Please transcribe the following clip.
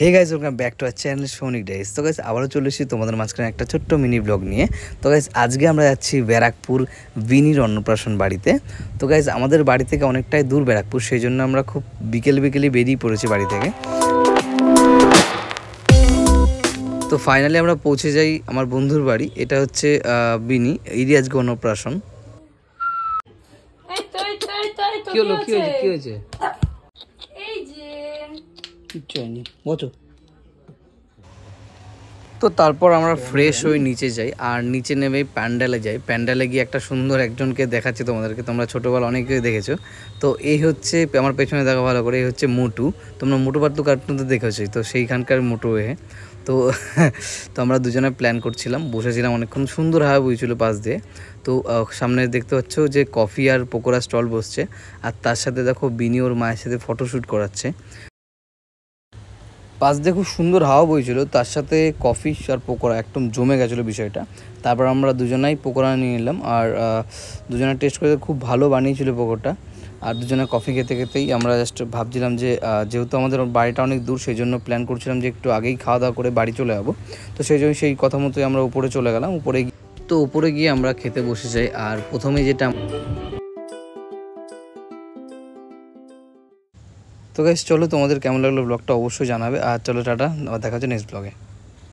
Hey guys, welcome back to our channel Sounik Dice. তো guys আবারও চলে এসেছি তোমাদের মাঝখানে একটা ছোট্ট মিনি ব্লগ নিয়ে। তো গাইজ আজকে আমরা যাচ্ছি ব্যারাকপুর বিনির অন্নপ্রাশন বাড়িতে। তো গাইজ আমাদের বাড়ি থেকে অনেকটাই দূর ব্যারাকপুর, সেই জন্য আমরা খুব বিকেলে বেরিয়ে পড়েছি বাড়ি থেকে। তো ফাইনালি আমরা পৌঁছে যাই আমার বন্ধুর বাড়ি। এটা হচ্ছে বিনি, এরই আজকে অন্নপ্রাশন। কি হয়েছে? কিচ্ছু হয়নি, বসো। তো তারপর আমরা ফ্রেশ হয়ে নিচে যাই, আর নিচে নেমে প্যান্ডেলে যাই। প্যান্ডেলে গিয়ে একটা সুন্দর একজনকে দেখাচ্ছি তোমাদেরকে, তোমরা ছোটোবেলা অনেকেই দেখেছো। তো এই হচ্ছে আমার পেছনে দেখা ভালো করে, এই হচ্ছে মোটু। তোমরা মোটু পাতলু কার্টুনতে দেখেছো, তো সেইখানকার মোটু এ। তো তো আমরা দুজনে প্ল্যান করছিলাম, বসেছিলাম অনেকক্ষণ, সুন্দর হাওয়া বইছিল পাশ দিয়ে। তো সামনে দেখতে পাচ্ছ যে কফি আর পকোড়া স্টল বসছে, আর তার সাথে দেখো বিনি ওর মায়ের সাথে ফটোশ্যুট করাচ্ছে। পাশ দিয়ে খুব সুন্দর হাওয়া বইছিল, তার সাথে কফি আর পকোড়া একদম জমে গেছিলো বিষয়টা। তারপর আমরা দুজনাই পকোড়া নিয়ে নিলাম, আর দুজনে টেস্ট করে খুব ভালো বানিয়েছিল পকোড়াটা। আর দুজনে কফি খেতে খেতেই আমরা জাস্ট ভাবছিলাম যে যেহেতু আমাদের বাড়িটা অনেক দূর, সেই জন্য প্ল্যান করছিলাম যে একটু আগেই খাওয়া দাওয়া করে বাড়ি চলে যাবো। তো সেই জন্য সেই কথা মতোই আমরা উপরে চলে গেলাম। উপরে গিয়ে আমরা খেতে বসে যাই। আর প্রথমে যেটা, তো গাইস চলো তোমাদের কেমন লাগলো ব্লগটা অবশ্যই জানাবে। আর চলো টাটা, দেখা হচ্ছে নেক্সট ব্লগে।